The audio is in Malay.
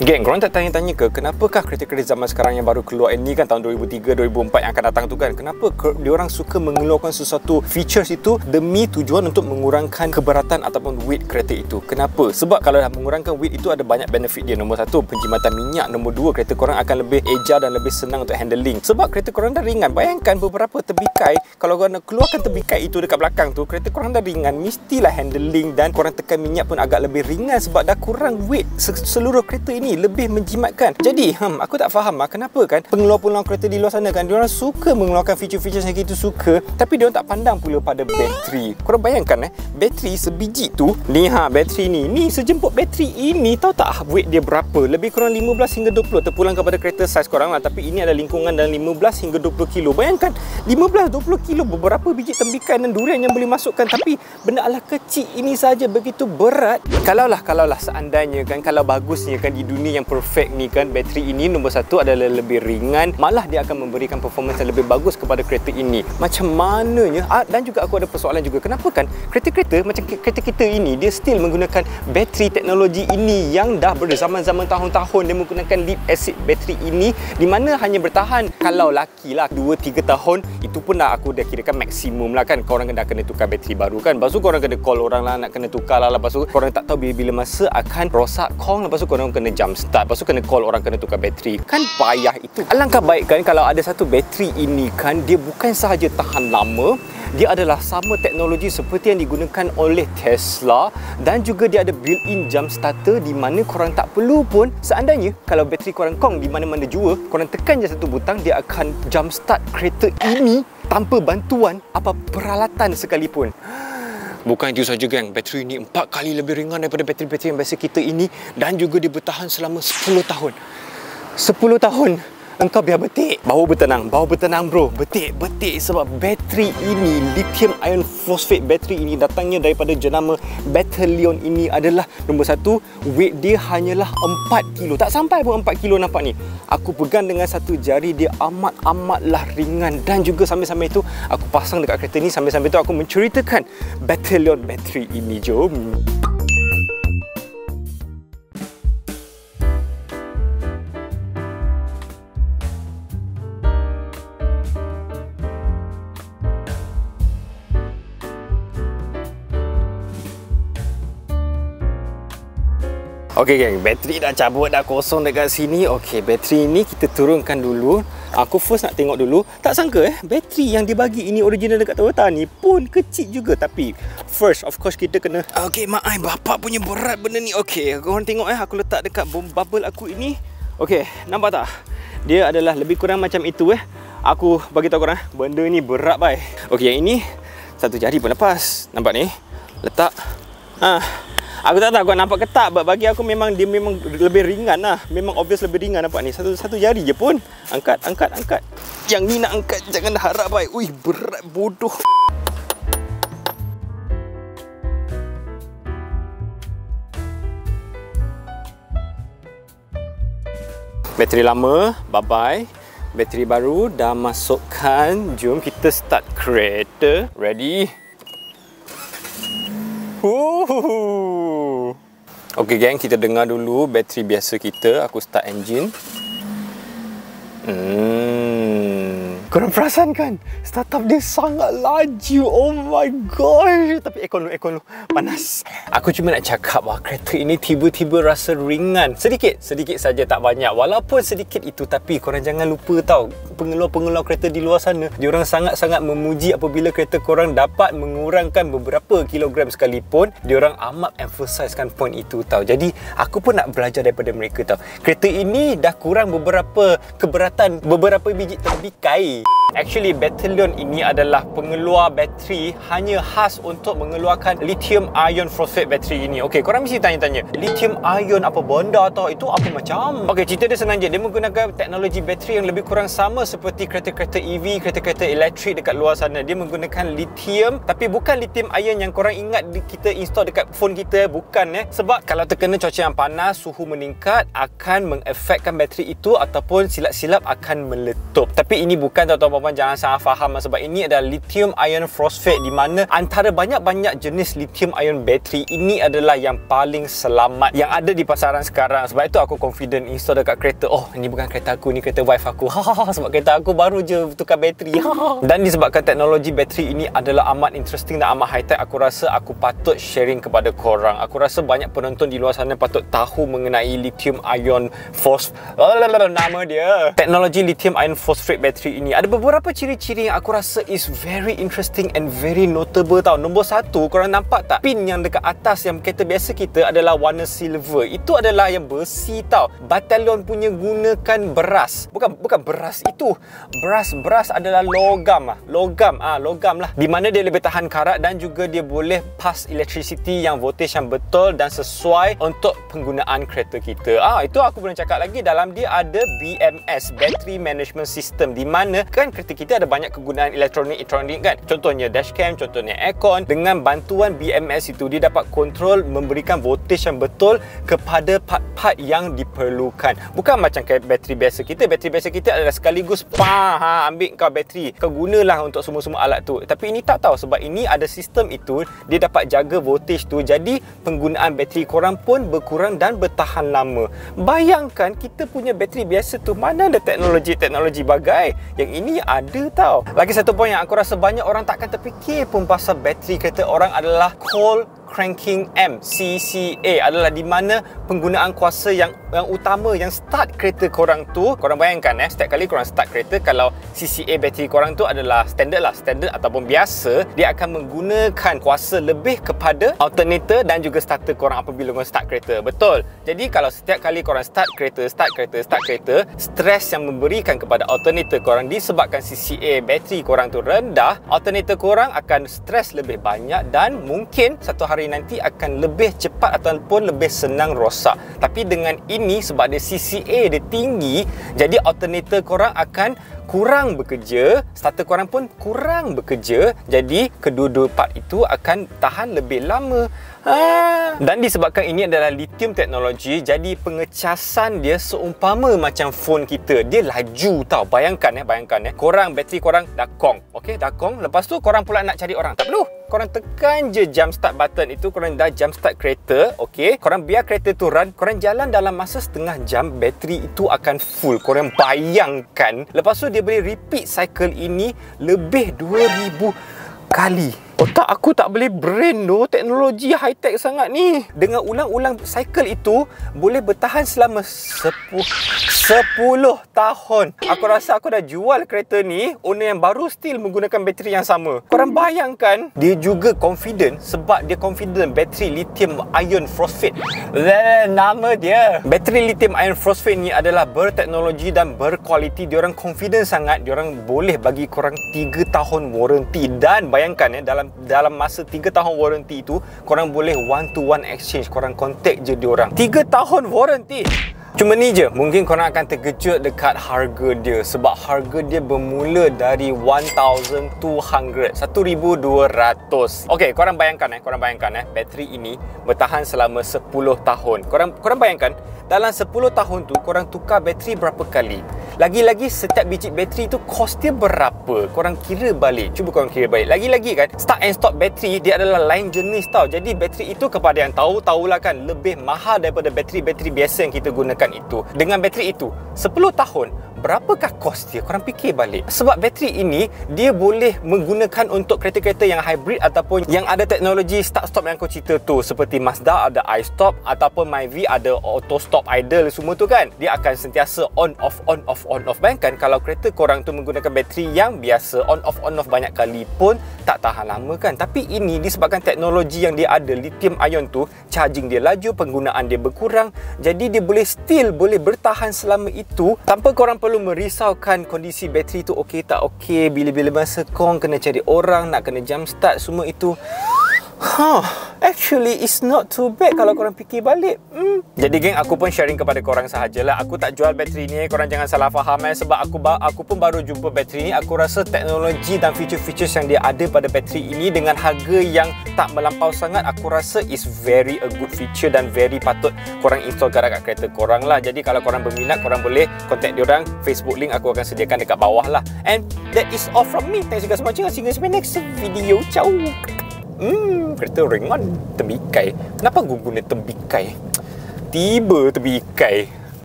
Geng, korang tak tanya-tanya ke kenapakah kereta-kereta zaman sekarang yang baru keluar ini kan tahun 2003, 2004 yang akan datang tu kan, kenapa diorang suka mengeluarkan sesuatu features itu demi tujuan untuk mengurangkan keberatan ataupun weight kereta itu? Kenapa? Sebab kalau dah mengurangkan weight itu ada banyak benefit dia. Nombor satu, penjimatan minyak. Nombor dua, kereta korang akan lebih eja dan lebih senang untuk handling. Sebab kereta korang dah ringan. Bayangkan beberapa tebikai, kalau korang nak keluarkan tebikai itu dekat belakang tu, kereta korang dah ringan, mestilah handling dan korang tekan minyak pun agak lebih ringan sebab dah kurang weight. Seluruh kereta ini lebih menjimatkan. Jadi aku tak faham kenapa kan pengeluar-pengeluar kereta di luar sana kan diorang suka mengeluarkan feature-feature yang gitu suka, tapi diorang tak pandang pula pada bateri. Korang bayangkan bateri sebiji tu ni bateri ni sejemput bateri ini, tahu tak weight dia berapa? Lebih kurang 15 hingga 20, terpulang kepada kereta saiz korang lah, tapi ini ada lingkungan dalam 15 hingga 20 kilo. Bayangkan 15-20 kilo, beberapa biji tembikai dan durian yang boleh masukkan, tapi benda ala kecil ini saja begitu berat. Kalaulah seandainya kan, kalau bagusnya kan di dunia yang perfect ni kan, bateri ini nombor satu adalah lebih ringan, malah dia akan memberikan performance yang lebih bagus kepada kereta ini. Macam mananya? Dan juga aku ada persoalan juga, kenapa kan kereta-kereta macam kereta kita ini dia still menggunakan bateri teknologi ini yang dah berzaman-zaman tahun-tahun. Dia menggunakan lead acid bateri ini di mana hanya bertahan kalau laki lah 2-3 tahun, itu pun dah aku dah kirakan maksimum lah kan. Korang dah kena tukar bateri baru kan, lepas tu korang kena call orang lah nak kena tukar lah, lepas tu korang tak tahu bila-bila masa akan rosak kong, lepas tu korang kena jump start, lepas tu kena call orang kena tukar bateri. Kan payah itu. Alangkah baik kan kalau ada satu bateri ini kan, dia bukan sahaja tahan lama, dia adalah sama teknologi seperti yang digunakan oleh Tesla, dan juga dia ada built-in jump starter di mana korang tak perlu pun, seandainya kalau bateri korang kong di mana-mana jua, korang tekan je satu butang, dia akan jump start kereta ini tanpa bantuan apa peralatan sekalipun. Bukan itu saja geng, bateri ini 4 kali lebih ringan daripada bateri-bateri yang biasa kita ini, dan juga dia bertahan selama 10 tahun. 10 tahun engkau biar betik. Bahu bertenang bro, betik sebab bateri ini, lithium iron phosphate bateri ini datangnya daripada jenama Battalion ini adalah nombor satu, weight dia hanyalah 4 kilo. Tak sampai pun 4 kilo nampak ni. Aku pegang dengan satu jari, dia amatlah ringan, dan juga sambil-sambil itu aku pasang dekat kereta ni, sambil-sambil itu aku menceritakan Battalion bateri ini. Jom. Okey geng, bateri dah cabut, dah kosong dekat sini. Okey, bateri ni kita turunkan dulu. Aku first nak tengok dulu. Tak sangka bateri yang dibagi ini original dekat Toyota ni pun kecil juga. Tapi first of course kita kena, okey mak ai, bapak punya berat benda ni. Okey, korang tengok aku letak dekat bubble aku ini. Okey, nampak tak? Dia adalah lebih kurang macam itu Aku bagi tahu korang, benda ni berat bai. Okey, yang ini satu jari pun lepas. Nampak ni? Letak. Aku tak tahu kau nampak ketak, bagi aku memang dia memang lebih ringan lah. Memang obvious lebih ringan, nampak ni. Satu jari je pun. Angkat. Yang ni nak angkat, jangan harap baik. Ui, berat bodoh. Bateri lama, bye-bye. Bateri baru dah masukkan. Jom kita start kereta. Ready? Okey geng, kita dengar dulu bateri biasa kita. Aku start engine. Korang perasan kan? Startup dia sangat laju. Oh my gosh. Tapi aircon lu panas. Aku cuma nak cakap bahawa kereta ini tiba-tiba rasa ringan. Sedikit saja, tak banyak. Walaupun sedikit itu, tapi korang jangan lupa tau, pengeluar-pengeluar kereta di luar sana, diorang sangat-sangat memuji apabila kereta korang dapat mengurangkan beberapa kilogram sekalipun. Diorang amat emphasizekan point itu tau. Jadi aku pun nak belajar daripada mereka tau. Kereta ini dah kurang beberapa keberatan, beberapa biji tembikai. Actually, Battalion ini adalah pengeluar bateri hanya khas untuk mengeluarkan lithium ion phosphate bateri ini. Okey, korang mesti tanya-tanya, lithium ion apa benda atau itu apa macam? Okey, cerita dia senang je. Dia menggunakan teknologi bateri yang lebih kurang sama seperti kereta-kereta EV, kereta-kereta elektrik dekat luar sana. Dia menggunakan lithium, tapi bukan lithium ion yang korang ingat kita install dekat phone kita, bukan Sebab kalau terkena cuaca yang panas, suhu meningkat, akan mengefekkan bateri itu ataupun silap-silap akan meletup. Tapi ini bukan tuan-tuan puan jangan salah faham, sebab ini adalah lithium ion phosphate, di mana antara banyak-banyak jenis lithium ion battery, ini adalah yang paling selamat yang ada di pasaran sekarang. Sebab itu aku confident install dekat kereta. Oh, ini bukan kereta aku, ni kereta wife aku. Sebab kereta aku baru je tukar bateri. Dan disebabkan teknologi bateri ini adalah amat interesting dan amat high tech, aku rasa aku patut sharing kepada korang. Aku rasa banyak penonton di luar sana patut tahu mengenai lithium ion phosphate. Nama dia. Teknologi lithium ion phosphate battery ini ada beberapa ciri-ciri yang aku rasa is very interesting and very notable tau. Nombor satu, korang nampak tak? Pin yang dekat atas yang kereta biasa kita adalah warna silver. Itu adalah yang besi tau. Battalion punya gunakan beras. Bukan beras itu. Beras adalah logam lah. Di mana dia lebih tahan karat dan juga dia boleh pass electricity yang voltage yang betul dan sesuai untuk penggunaan kereta kita. Itu aku boleh cakap lagi. Dalam dia ada BMS, Battery Management System, di mana kan kereta kita ada banyak kegunaan elektronik kan. Contohnya dashcam, contohnya aircon. Dengan bantuan BMS itu, dia dapat kontrol memberikan voltage yang betul kepada part-part yang diperlukan. Bukan macam kayak bateri biasa kita. Bateri biasa kita adalah sekaligus ambil kau bateri, kau gunalah untuk semua-semua alat tu. Tapi ini tak tahu, sebab ini ada sistem itu, dia dapat jaga voltage tu. Jadi penggunaan bateri korang pun berkurang dan bertahan lama. Bayangkan kita punya bateri biasa tu, mana ada teknologi bagai yang ini ada tau. Lagi satu poin yang aku rasa banyak orang takkan terfikir pun pasal bateri kereta orang adalah cold cranking arm, CCA, adalah di mana penggunaan kuasa yang utama yang start kereta korang tu. Korang bayangkan setiap kali korang start kereta, kalau CCA bateri korang tu adalah standard ataupun biasa, dia akan menggunakan kuasa lebih kepada alternator dan juga starter korang apabila korang start kereta. Betul. Jadi kalau setiap kali korang start kereta, stres yang memberikan kepada alternator korang disebabkan CCA bateri korang tu rendah, alternator korang akan stres lebih banyak dan mungkin satu hari nanti akan lebih cepat ataupun lebih senang rosak. Tapi dengan ini, sebab dia CCA dia tinggi, jadi alternator korang akan kurang bekerja, starter korang pun kurang bekerja. Jadi kedua-dua part itu akan tahan lebih lama. Dan disebabkan ini adalah lithium teknologi, jadi pengecasan dia seumpama macam phone kita. Dia laju tau. Bayangkan korang, bateri korang dah kong. Okey, dah kong. Lepas tu korang pula nak cari orang. Tak perlu. Korang tekan je jump start button itu, korang dah jump start kereta. Okey, korang biar kereta tu run, korang jalan dalam masa setengah jam, bateri itu akan full. Korang bayangkan. Lepas tu dia boleh repeat cycle ini lebih 2000 kali. Otak aku tak boleh brain tu, teknologi high tech sangat ni. Dengan ulang-ulang cycle itu boleh bertahan selama 10 tahun. Aku rasa aku dah jual kereta ni, owner yang baru still menggunakan bateri yang sama. Korang bayangkan, dia juga confident sebab dia confident bateri lithium ion phosphate. Nama dia. Bateri lithium ion phosphate ni adalah berteknologi dan berkualiti. Diorang confident sangat, diorang boleh bagi korang 3 tahun warranty. Dan bayangkan dalam masa 3 tahun warranty itu, korang boleh one to one exchange. Korang contact je diorang. 3 tahun warranty. Cuma ni je, mungkin korang akan terkejut dekat harga dia, sebab harga dia bermula dari 1,200. Okey, korang bayangkan bateri ini bertahan selama 10 tahun. Korang bayangkan dalam 10 tahun tu korang tukar bateri berapa kali? Lagi-lagi setiap biji bateri tu kos dia berapa? Korang kira balik. Cuba korang kira balik. Lagi-lagi kan, start and stop bateri dia adalah lain jenis tau. Jadi bateri itu, kepada yang tahulah kan, lebih mahal daripada bateri-bateri biasa yang kita gunakan itu. Dengan bateri itu 10 tahun, berapakah kos dia? Korang fikir balik. Sebab bateri ini dia boleh menggunakan untuk kereta-kereta yang hybrid ataupun yang ada teknologi start stop yang kau cerita tu, seperti Mazda ada iStop ataupun Myvi ada auto stop idle semua tu kan. Dia akan sentiasa on off. Bayangkan kalau kereta korang tu menggunakan bateri yang biasa, on off banyak kali pun tak tahan lama kan. Tapi ini disebabkan teknologi yang dia ada, lithium ion tu, charging dia laju, penggunaan dia berkurang. Jadi dia boleh bertahan selama itu tanpa korang perlu merisaukan kondisi bateri tu okey tak okey, bila-bila masa kong kena cari orang, nak kena jump start semua itu. Actually it's not too bad kalau korang fikir balik. Jadi geng, aku pun sharing kepada korang sahajalah. Aku tak jual bateri ni, korang jangan salah faham sebab aku pun baru jumpa bateri ni. Aku rasa teknologi dan feature-features yang dia ada pada bateri ini dengan harga yang tak melampau sangat, aku rasa is very a good feature dan very patut korang install kat kereta korang lah. Jadi kalau korang berminat, korang boleh contact diorang. Facebook link aku akan sediakan dekat bawah lah. And that is all from me. Thanks you guys for watching. See you guys in my next video. Ciao. Kereta ringan tembikai. Kenapa aku guna tembikai? Tiba tembikai.